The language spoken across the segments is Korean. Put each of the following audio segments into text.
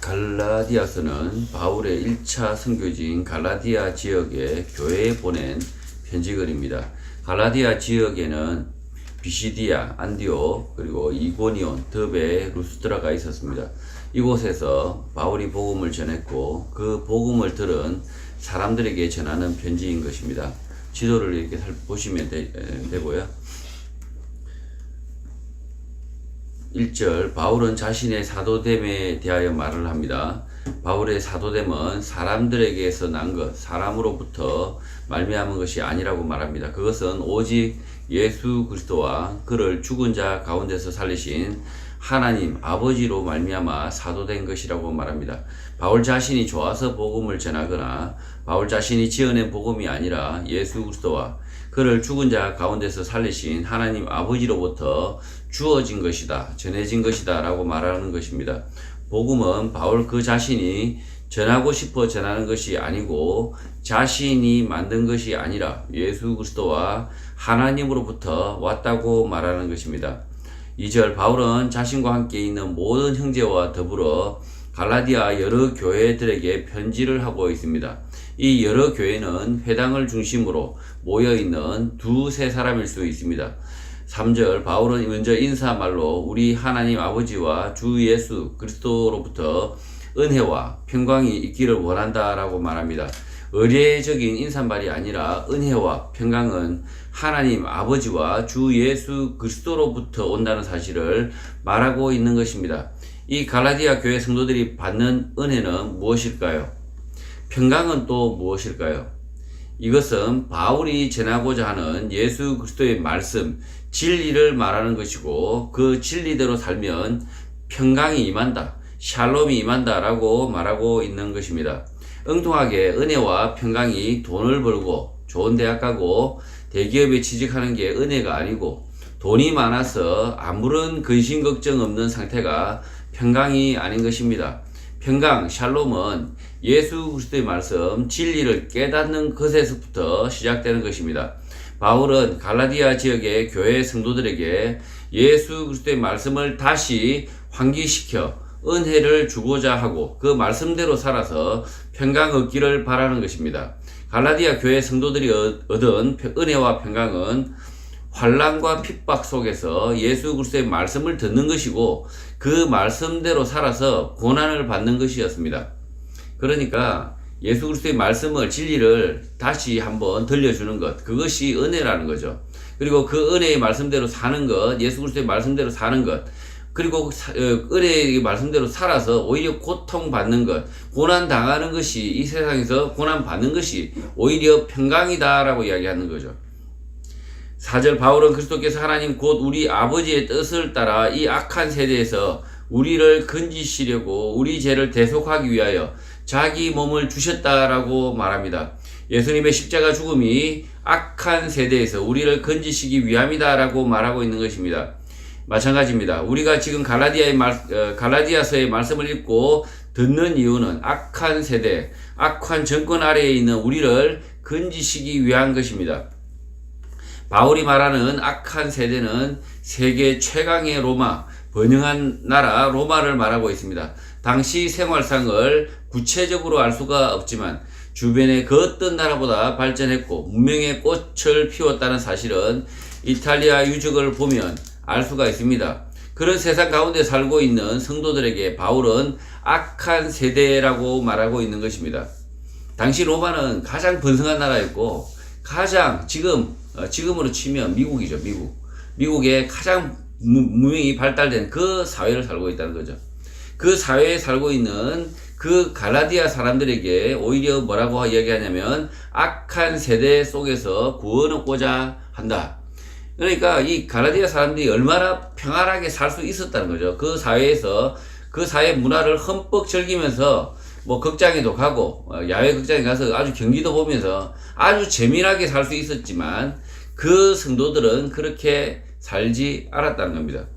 갈라디아서는 바울의 1차 선교지인 갈라디아 지역의 교회에 보낸 편지글입니다. 갈라디아 지역에는 비시디아, 안디옥, 그리고 이고니온, 드베, 루스드라가 있었습니다. 이곳에서 바울이 복음을 전했고 그 복음을 들은 사람들에게 전하는 편지인 것입니다. 지도를 이렇게 보시면 되고요. 1절 바울은 자신의 사도됨에 대하여 말을 합니다. 바울의 사도됨은 사람들에게서 난 것, 사람으로부터 말미암은 것이 아니라고 말합니다. 그것은 오직 예수 그리스도와 그를 죽은 자 가운데서 살리신 하나님 아버지로 말미암아 사도된 것이라고 말합니다. 바울 자신이 좋아서 복음을 전하거나 바울 자신이 지어낸 복음이 아니라 예수 그리스도와 그를 죽은 자 가운데서 살리신 하나님 아버지로부터 주어진 것이다, 전해진 것이다 라고 말하는 것입니다. 복음은 바울 그 자신이 전하고 싶어 전하는 것이 아니고 자신이 만든 것이 아니라 예수 그리스도와 하나님으로부터 왔다고 말하는 것입니다. 2절 바울은 자신과 함께 있는 모든 형제와 더불어 갈라디아 여러 교회들에게 편지를 하고 있습니다. 이 여러 교회는 회당을 중심으로 모여있는 두세 사람일 수 있습니다. 3절 바울은 먼저 인사말로 우리 하나님 아버지와 주 예수 그리스도로부터 은혜와 평강이 있기를 원한다라고 말합니다. 의례적인 인사말이 아니라 은혜와 평강은 하나님 아버지와 주 예수 그리스도로부터 온다는 사실을 말하고 있는 것입니다. 이 갈라디아 교회 성도들이 받는 은혜는 무엇일까요? 평강은 또 무엇일까요? 이것은 바울이 전하고자 하는 예수 그리스도의 말씀, 진리를 말하는 것이고 그 진리대로 살면 평강이 임한다, 샬롬이 임한다 라고 말하고 있는 것입니다. 엉뚱하게 은혜와 평강이 돈을 벌고 좋은 대학 가고 대기업에 취직하는 게 은혜가 아니고 돈이 많아서 아무런 근심 걱정 없는 상태가 평강이 아닌 것입니다. 평강, 샬롬은 예수 그리스도의 말씀, 진리를 깨닫는 것에서부터 시작되는 것입니다. 바울은 갈라디아 지역의 교회 성도들에게 예수 그리스도의 말씀을 다시 환기시켜 은혜를 주고자 하고 그 말씀대로 살아서 평강 얻기를 바라는 것입니다. 갈라디아 교회 성도들이 얻은 은혜와 평강은 환난과 핍박 속에서 예수 그리스도의 말씀을 듣는 것이고 그 말씀대로 살아서 고난을 받는 것이었습니다. 그러니까 예수 그리스도의 말씀을, 진리를 다시 한번 들려주는 것, 그것이 은혜라는 거죠. 그리고 그 은혜의 말씀대로 사는 것, 예수 그리스도의 말씀대로 사는 것, 그리고 은혜의 말씀대로 살아서 오히려 고통받는 것, 고난당하는 것이, 이 세상에서 고난받는 것이 오히려 평강이다라고 이야기하는 거죠. 4절 바울은 그리스도께서 하나님 곧 우리 아버지의 뜻을 따라 이 악한 세대에서 우리를 건지시려고 우리 죄를 대속하기 위하여 자기 몸을 주셨다라고 말합니다. 예수님의 십자가 죽음이 악한 세대에서 우리를 건지시기 위함이다라고 말하고 있는 것입니다. 마찬가지입니다. 우리가 지금 갈라디아서의 말씀을 읽고 듣는 이유는 악한 세대, 악한 정권 아래에 있는 우리를 건지시기 위한 것입니다. 바울이 말하는 악한 세대는 세계 최강의 로마, 번영한 나라 로마를 말하고 있습니다. 당시 생활상을 구체적으로 알 수가 없지만 주변의 그 어떤 나라보다 발전했고 문명의 꽃을 피웠다는 사실은 이탈리아 유적을 보면 알 수가 있습니다. 그런 세상 가운데 살고 있는 성도들에게 바울은 악한 세대라고 말하고 있는 것입니다. 당시 로마는 가장 번성한 나라였고 가장 지금으로 치면 미국이죠. 미국의 가장 문명이 발달된 그 사회를 살고 있다는 거죠. 그 사회에 살고 있는 그 갈라디아 사람들에게 오히려 뭐라고 이야기하냐면 악한 세대 속에서 구원을 얻고자 한다. 그러니까 이 갈라디아 사람들이 얼마나 평안하게 살 수 있었다는 거죠. 그 사회에서 그 사회 문화를 흠뻑 즐기면서 뭐 극장에도 가고 야외 극장에 가서 아주 경기도 보면서 아주 재미나게 살 수 있었지만 그 성도들은 그렇게 살지 않았다는 겁니다.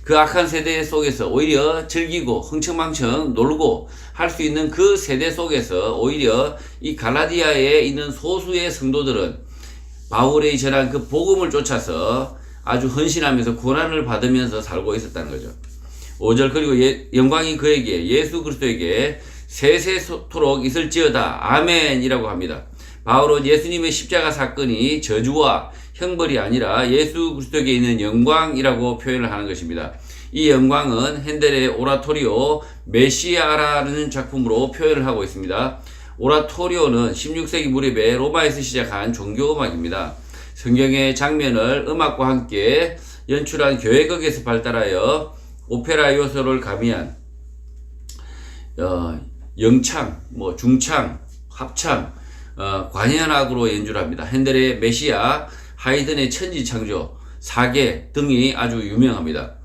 그 악한 세대 속에서 오히려 즐기고 흥청망청 놀고 할 수 있는 그 세대 속에서 오히려 이 갈라디아에 있는 소수의 성도들은 바울의 전한 그 복음을 쫓아서 아주 헌신하면서 고난을 받으면서 살고 있었다는 거죠. 5절 그리고 영광이 그에게 예수 그리스도에게 세세토록 있을지어다 아멘이라고 합니다. 바울은 예수님의 십자가 사건이 저주와 형벌이 아니라 예수 그리스도에게 있는 영광이라고 표현을 하는 것입니다. 이 영광은 핸델의 오라토리오 메시아라는 작품으로 표현을 하고 있습니다. 오라토리오는 16세기 무렵에 로마에서 시작한 종교음악입니다. 성경의 장면을 음악과 함께 연출한 교회극에서 발달하여 오페라 요소를 가미한 영창, 중창, 합창, 관현악으로 연주를 합니다. 핸델의 메시아, 하이든의 천지창조, 사계 등이 아주 유명합니다.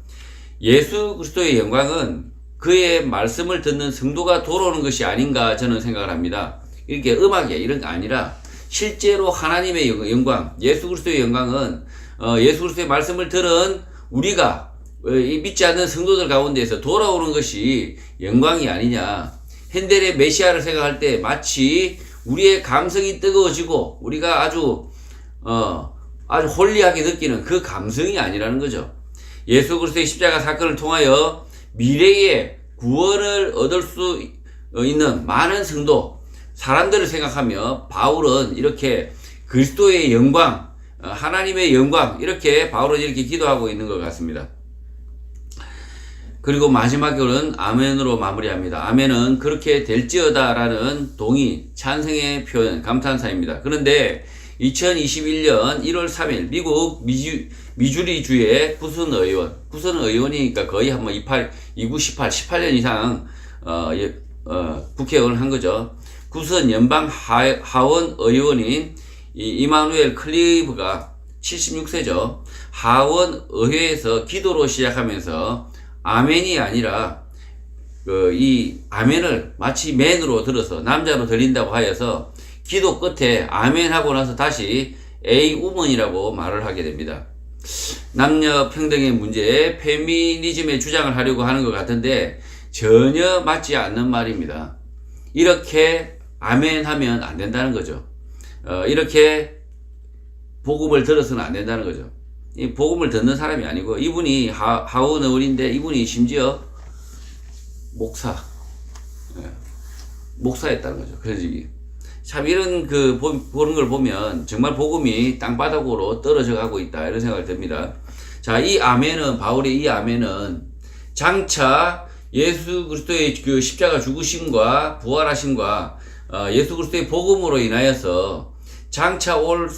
예수 그리스도의 영광은 그의 말씀을 듣는 성도가 돌아오는 것이 아닌가 저는 생각을 합니다. 이렇게 음악에 이런 게 아니라 실제로 하나님의 영광, 예수 그리스도의 영광은 예수 그리스도의 말씀을 들은 우리가 믿지 않는 성도들 가운데에서 돌아오는 것이 영광이 아니냐. 핸델의 메시아를 생각할 때 마치 우리의 감성이 뜨거워지고 우리가 아주 홀리하게 느끼는 그 감성이 아니라는 거죠. 예수 그리스도의 십자가 사건을 통하여 미래의 구원을 얻을 수 있는 많은 성도, 사람들을 생각하며 바울은 이렇게 그리스도의 영광, 하나님의 영광, 이렇게 바울은 이렇게 기도하고 있는 것 같습니다. 그리고 마지막으로는 아멘으로 마무리합니다. 아멘은 그렇게 될지어다 라는 동의, 찬성의 표현, 감탄사입니다. 그런데 2021년 1월 3일 미국 미주리주의 구슨 의원이니까 거의 한번 18 이상 국회의원을 한 거죠. 구슨 연방 하원 의원인 이마누엘 클리브가 76세죠. 하원 의회에서 기도로 시작하면서 아멘이 아니라 이 아멘을 마치 맨으로 들어서 남자로 들린다고 하여서 기도 끝에 아멘 하고 나서 다시 A 우먼이라고 말을 하게 됩니다. 남녀 평등의 문제에 페미니즘의 주장을 하려고 하는 것 같은데 전혀 맞지 않는 말입니다. 이렇게 아멘 하면 안 된다는 거죠. 이렇게 복음을 들어서는 안 된다는 거죠. 이 복음을 듣는 사람이 아니고 이분이 하원 의원인데 이분이 심지어 목사였다는 거죠. 그래서 참 이런 보는 걸 보면 정말 복음이 땅바닥으로 떨어져 가고 있다 이런 생각이 듭니다. 자, 이 아멘은 바울의 이 아멘은 장차 예수 그리스도의 그 십자가 죽으심과 부활하심과 예수 그리스도의 복음으로 인하여서 장차 올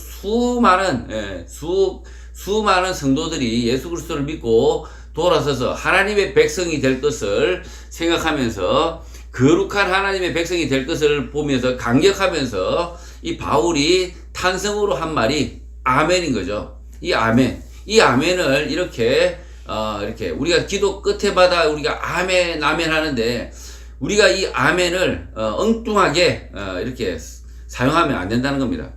수많은 성도들이 예수 그리스도를 믿고 돌아서서 하나님의 백성이 될 것을 생각하면서 거룩한 하나님의 백성이 될 것을 보면서 감격하면서 이 바울이 탄성으로 한 말이 아멘인 거죠. 이 아멘을 이렇게 우리가 기도 끝에마다 우리가 아멘 하는데 우리가 이 아멘을 엉뚱하게 이렇게 사용하면 안 된다는 겁니다.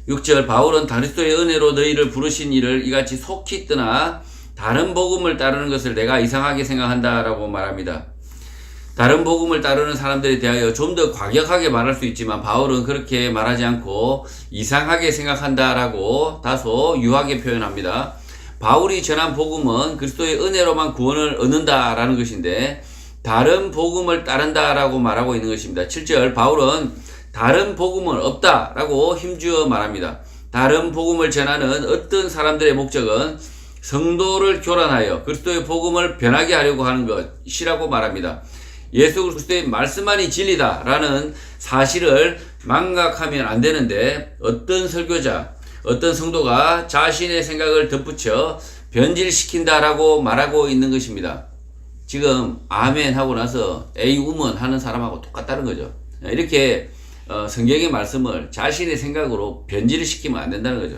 6절 바울은 그리스도의 은혜로 너희를 부르신 이를 이같이 속히 떠나 다른 복음을 따르는 것을 내가 이상하게 생각한다라고 말합니다. 다른 복음을 따르는 사람들에 대하여 좀 더 과격하게 말할 수 있지만 바울은 그렇게 말하지 않고 이상하게 생각한다라고 다소 유하게 표현합니다. 바울이 전한 복음은 그리스도의 은혜로만 구원을 얻는다라는 것인데 다른 복음을 따른다라고 말하고 있는 것입니다. 7절 바울은 다른 복음은 없다라고 힘주어 말합니다. 다른 복음을 전하는 어떤 사람들의 목적은 성도를 교란하여 그리스도의 복음을 변하게 하려고 하는 것이라고 말합니다. 예수 그리스도의 말씀만이 진리다라는 사실을 망각하면 안 되는데 어떤 설교자, 어떤 성도가 자신의 생각을 덧붙여 변질시킨다라고 말하고 있는 것입니다. 지금 아멘 하고 나서 에이 우먼 하는 사람하고 똑같다는 거죠. 이렇게 성경의 말씀을 자신의 생각으로 변질을 시키면 안 된다는 거죠.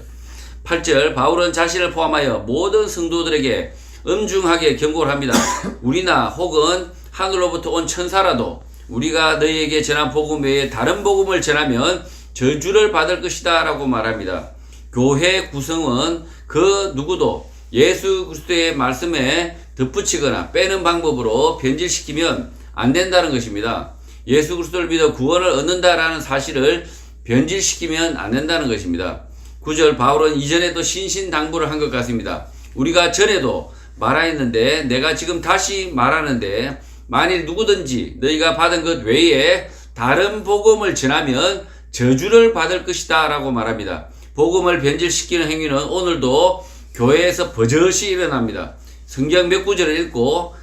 8절 바울은 자신을 포함하여 모든 성도들에게 엄중하게 경고를 합니다. 우리나 혹은 하늘로부터 온 천사라도 우리가 너희에게 전한 복음 외에 다른 복음을 전하면 저주를 받을 것이다 라고 말합니다. 교회 구성은 그 누구도 예수 그리스도의 말씀에 덧붙이거나 빼는 방법으로 변질시키면 안 된다는 것입니다. 예수 그리스도를 믿어 구원을 얻는다라는 사실을 변질시키면 안 된다는 것입니다. 9절 바울은 이전에도 신신당부를 한 것 같습니다. 우리가 전에도 말하였는데 내가 지금 다시 말하는데 만일 누구든지 너희가 받은 것 외에 다른 복음을 전하면 저주를 받을 것이다 라고 말합니다. 복음을 변질시키는 행위는 오늘도 교회에서 버젓이 일어납니다. 성경 몇 구절을 읽고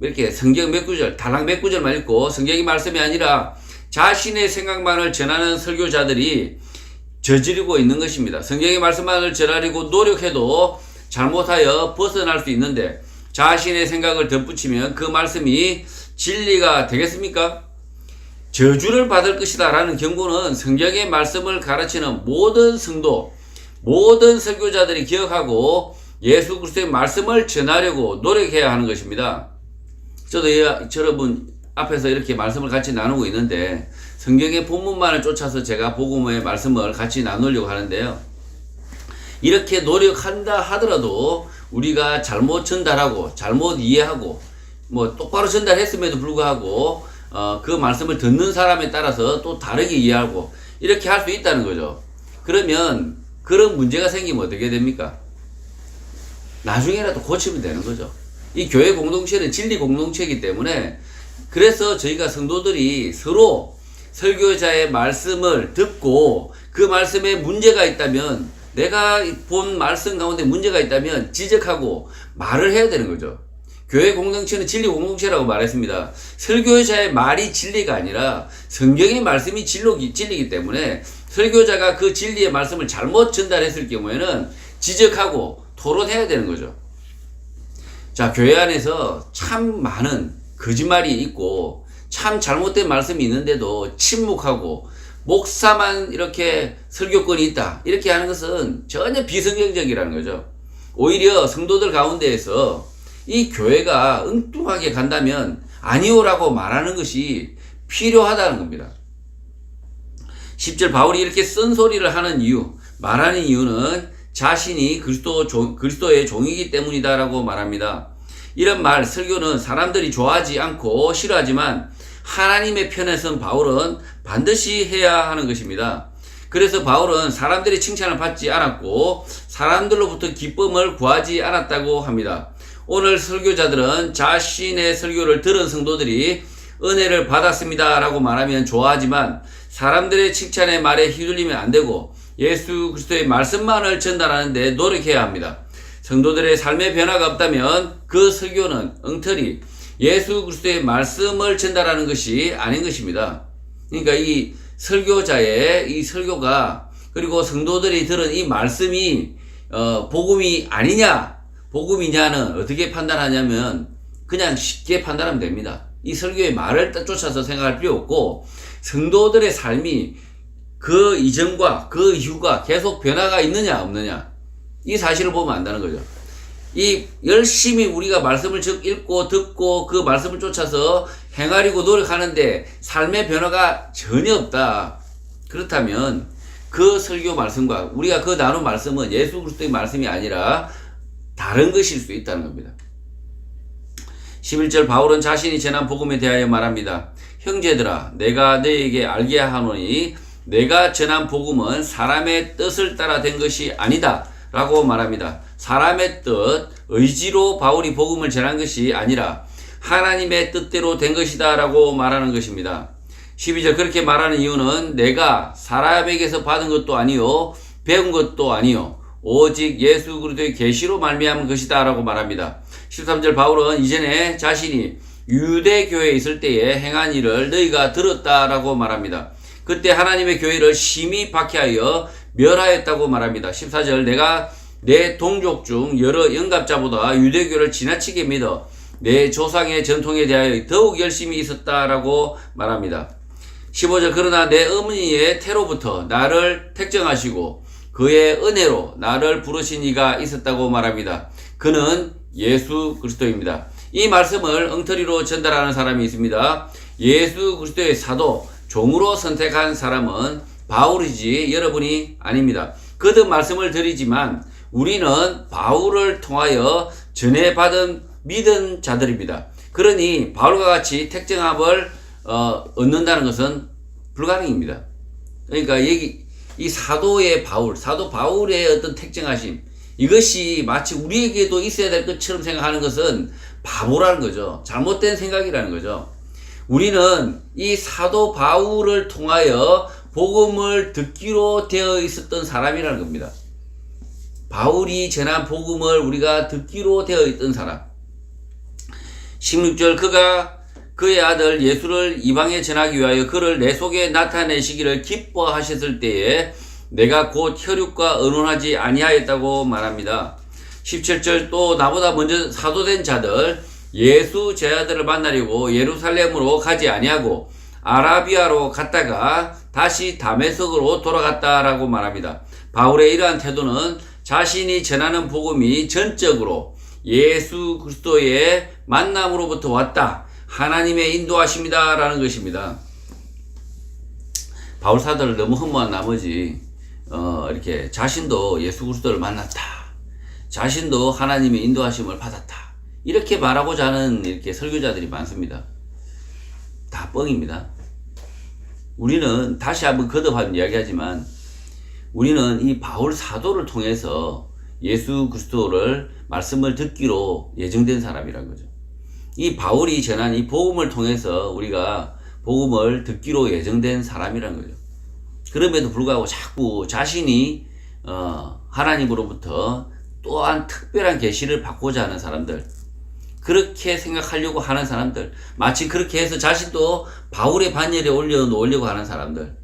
이렇게 성경 몇 구절, 달랑 몇 구절만 읽고 성경이 말씀이 아니라 자신의 생각만을 전하는 설교자들이 저지르고 있는 것입니다. 성경의 말씀만을 전하려고 노력해도 잘못하여 벗어날 수 있는데 자신의 생각을 덧붙이면 그 말씀이 진리가 되겠습니까? 저주를 받을 것이다 라는 경고는 성경의 말씀을 가르치는 모든 성도, 모든 설교자들이 기억하고 예수 그리스도의 말씀을 전하려고 노력해야 하는 것입니다. 저도 여러분 앞에서 이렇게 말씀을 같이 나누고 있는데 성경의 본문만을 쫓아서 제가 복음의 말씀을 같이 나누려고 하는데요. 이렇게 노력한다 하더라도 우리가 잘못 전달하고 잘못 이해하고 뭐 똑바로 전달했음에도 불구하고 그 말씀을 듣는 사람에 따라서 또 다르게 이해하고 이렇게 할 수 있다는 거죠. 그러면 그런 문제가 생기면 어떻게 됩니까? 나중에라도 고치면 되는 거죠. 이 교회 공동체는 진리 공동체이기 때문에 그래서 저희가 성도들이 서로 설교자의 말씀을 듣고 그 말씀에 문제가 있다면 내가 본 말씀 가운데 문제가 있다면 지적하고 말을 해야 되는 거죠. 교회 공동체는 진리 공동체라고 말했습니다. 설교자의 말이 진리가 아니라 성경의 말씀이 진리이기 때문에 설교자가 그 진리의 말씀을 잘못 전달했을 경우에는 지적하고 토론해야 되는 거죠. 자, 교회 안에서 참 많은 거짓말이 있고 참 잘못된 말씀이 있는데도 침묵하고 목사만 이렇게 설교권이 있다 이렇게 하는 것은 전혀 비성경적이라는 거죠. 오히려 성도들 가운데에서 이 교회가 엉뚱하게 간다면 아니오라고 말하는 것이 필요하다는 겁니다. 10절 바울이 이렇게 쓴소리를 하는 이유, 말하는 이유는 자신이 그리스도의 종이기 때문이다라고 말합니다. 이런 말, 설교는 사람들이 좋아하지 않고 싫어하지만 하나님의 편에 선 바울은 반드시 해야 하는 것입니다. 그래서 바울은 사람들의 칭찬을 받지 않았고 사람들로부터 기쁨을 구하지 않았다고 합니다. 오늘 설교자들은 자신의 설교를 들은 성도들이 은혜를 받았습니다 라고 말하면 좋아하지만 사람들의 칭찬의 말에 휘둘리면 안 되고 예수 그리스도의 말씀만을 전달하는 데 노력해야 합니다. 성도들의 삶의 변화가 없다면 그 설교는 엉터리, 예수 그리스도의 말씀을 전달하는 것이 아닌 것입니다. 그러니까 이 설교자의 이 설교가 그리고 성도들이 들은 이 말씀이 복음이 아니냐 복음이냐는 어떻게 판단하냐면 그냥 쉽게 판단하면 됩니다. 이 설교의 말을 쫓아서 생각할 필요 없고 성도들의 삶이 그 이전과 그 이후가 계속 변화가 있느냐 없느냐 이 사실을 보면 안다는 거죠. 이 열심히 우리가 말씀을 즉 읽고 듣고 그 말씀을 쫓아서 행하려고 노력하는데 삶의 변화가 전혀 없다. 그렇다면 그 설교 말씀과 우리가 그 나눈 말씀은 예수 그리스도의 말씀이 아니라 다른 것일 수 있다는 겁니다. 11절 바울은 자신이 전한 복음에 대하여 말합니다. 형제들아 내가 너희에게 알게 하노니 내가 전한 복음은 사람의 뜻을 따라 된 것이 아니다 라고 말합니다. 사람의 뜻, 의지로 바울이 복음을 전한 것이 아니라 하나님의 뜻대로 된 것이다 라고 말하는 것입니다. 12절 그렇게 말하는 이유는 내가 사람에게서 받은 것도 아니요 배운 것도 아니요 오직 예수 그리스도의 계시로 말미암은 것이다 라고 말합니다. 13절 바울은 이전에 자신이 유대교회에 있을 때에 행한 일을 너희가 들었다 라고 말합니다. 그때 하나님의 교회를 심히 박해하여 멸하였다고 말합니다. 14절 내가 내 동족 중 여러 영갑자보다 유대교를 지나치게 믿어 내 조상의 전통에 대하여 더욱 열심히 있었다라고 말합니다. 15절 그러나 내 어머니의 태로부터 나를 택정하시고 그의 은혜로 나를 부르신 이가 있었다고 말합니다. 그는 예수 그리스도입니다. 이 말씀을 엉터리로 전달하는 사람이 있습니다. 예수 그리스도의 사도 종으로 선택한 사람은 바울이지 여러분이 아닙니다. 거듭 말씀을 드리지만 우리는 바울을 통하여 전해받은 믿은 자들입니다. 그러니 바울과 같이 택정함을 얻는다는 것은 불가능입니다. 그러니까 이 사도의 바울, 사도 바울의 어떤 택정하심 이것이 마치 우리에게도 있어야 될 것처럼 생각하는 것은 바보라는 거죠. 잘못된 생각이라는 거죠. 우리는 이 사도 바울을 통하여 복음을 듣기로 되어 있었던 사람이라는 겁니다. 바울이 전한 복음을 우리가 듣기로 되어 있던 사람. 16절 그가 그의 아들 예수를 이방에 전하기 위하여 그를 내 속에 나타내시기를 기뻐하셨을 때에 내가 곧 혈육과 의논하지 아니하였다고 말합니다. 17절 또 나보다 먼저 사도된 자들 예수 제자들을 만나려고 예루살렘으로 가지 아니하고 아라비아로 갔다가 다시 다메섹으로 돌아갔다라고 말합니다. 바울의 이러한 태도는 자신이 전하는 복음이 전적으로 예수 그리스도의 만남으로부터 왔다. 하나님의 인도하심이다라는 것입니다. 바울 사도를 너무 흠모한 나머지 이렇게 자신도 예수 그리스도를 만났다. 자신도 하나님의 인도하심을 받았다. 이렇게 말하고자 하는 이렇게 설교자들이 많습니다. 다 뻥입니다. 우리는 다시 한번 거듭하면 이야기하지만 우리는 이 바울 사도를 통해서 예수 그리스도를 말씀을 듣기로 예정된 사람이라는 거죠. 이 바울이 전한 이 복음을 통해서 우리가 복음을 듣기로 예정된 사람이라는 거죠. 그럼에도 불구하고 자꾸 자신이 하나님으로부터 또한 특별한 계시를 받고자 하는 사람들, 그렇게 생각하려고 하는 사람들, 마치 그렇게 해서 자신도 바울의 반열에 올려놓으려고 하는 사람들,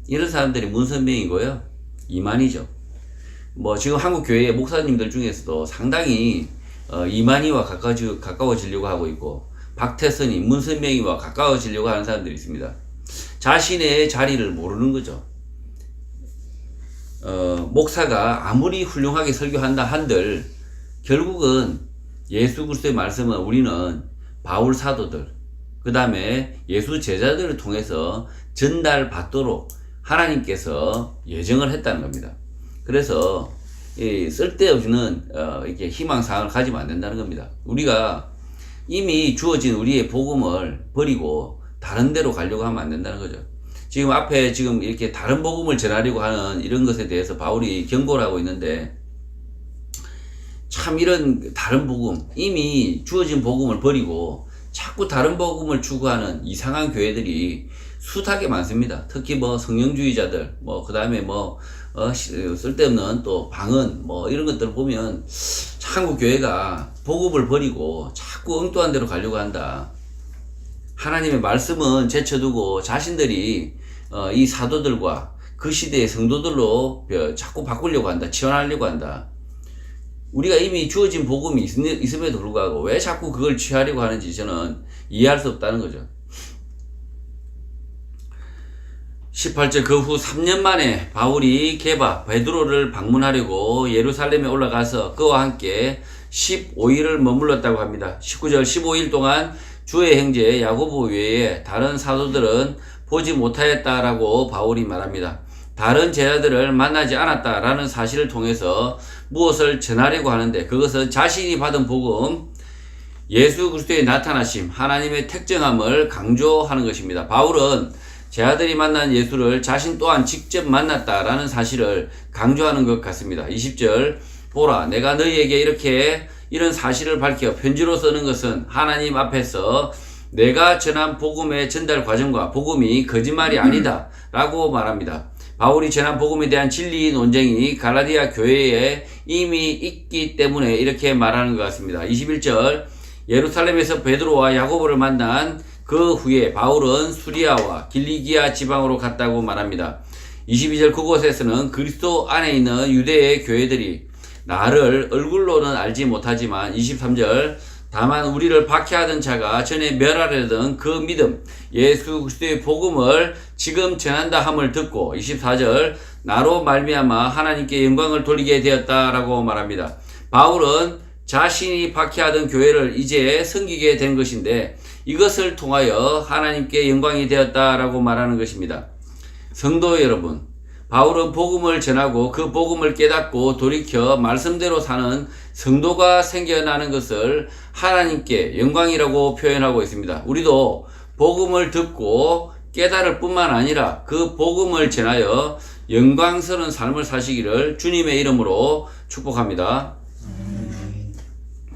이런 사람들이 문선명이고요, 이만희죠. 지금 한국 교회의 목사님들 중에서도 상당히 이만희와 가까워지려고 하고 있고, 박태선이 문선명이와 가까워지려고 하는 사람들이 있습니다. 자신의 자리를 모르는 거죠. 목사가 아무리 훌륭하게 설교한다 한들 결국은 예수 그리스도의 말씀은 우리는 바울 사도들, 그 다음에 예수 제자들을 통해서 전달받도록 하나님께서 예정을 했다는 겁니다. 그래서 쓸데없는 이렇게 희망사항을 가지면 안 된다는 겁니다. 우리가 이미 주어진 우리의 복음을 버리고 다른 데로 가려고 하면 안 된다는 거죠. 지금 앞에 지금 이렇게 다른 복음을 전하려고 하는 이런 것에 대해서 바울이 경고를 하고 있는데, 참 이런 다른 복음, 이미 주어진 복음을 버리고 자꾸 다른 복음을 추구하는 이상한 교회들이 숱하게 많습니다. 특히 성령주의자들, 그 다음에 쓸데없는 또 방언, 이런 것들 보면 한국 교회가 복음을 버리고 자꾸 엉뚱한 데로 가려고 한다. 하나님의 말씀은 제쳐두고 자신들이 이 사도들과 그 시대의 성도들로 자꾸 바꾸려고 한다. 치환하려고 한다. 우리가 이미 주어진 복음이 있음에도 불구하고 왜 자꾸 그걸 취하려고 하는지 저는 이해할 수 없다는 거죠. 18절 그 후 3년 만에 바울이 게바 베드로를 방문하려고 예루살렘에 올라가서 그와 함께 15일을 머물렀다고 합니다. 19절 15일 동안 주의 형제 야고보 외에 다른 사도들은 보지 못하였다라고 바울이 말합니다. 다른 제자들을 만나지 않았다라는 사실을 통해서 무엇을 전하려고 하는데, 그것은 자신이 받은 복음, 예수 그리스도의 나타나심, 하나님의 택정함을 강조하는 것입니다. 바울은 제자들이 만난 예수를 자신 또한 직접 만났다라는 사실을 강조하는 것 같습니다. 20절 보라, 내가 너희에게 이런 사실을 밝혀 편지로 쓰는 것은 하나님 앞에서 내가 전한 복음의 전달 과정과 복음이 거짓말이 아니다 라고 말합니다. 바울이 전한 복음에 대한 진리 논쟁이 갈라디아 교회에 이미 있기 때문에 이렇게 말하는 것 같습니다. 21절 예루살렘에서 베드로와 야고보를 만난 그 후에 바울은 수리아와 길리기아 지방으로 갔다고 말합니다. 22절 그곳에서는 그리스도 안에 있는 유대의 교회들이 나를 얼굴로는 알지 못하지만, 23절 다만 우리를 박해하던 자가 전에 멸하려던 그 믿음, 예수 그리스도의 복음을 지금 전한다 함을 듣고, 24절 나로 말미암아 하나님께 영광을 돌리게 되었다라고 말합니다. 바울은 자신이 박해하던 교회를 이제 섬기게 된 것인데 이것을 통하여 하나님께 영광이 되었다라고 말하는 것입니다. 성도 여러분, 바울은 복음을 전하고 그 복음을 깨닫고 돌이켜 말씀대로 사는 성도가 생겨나는 것을 하나님께 영광이라고 표현하고 있습니다. 우리도 복음을 듣고 깨달을 뿐만 아니라 그 복음을 전하여 영광스러운 삶을 사시기를 주님의 이름으로 축복합니다.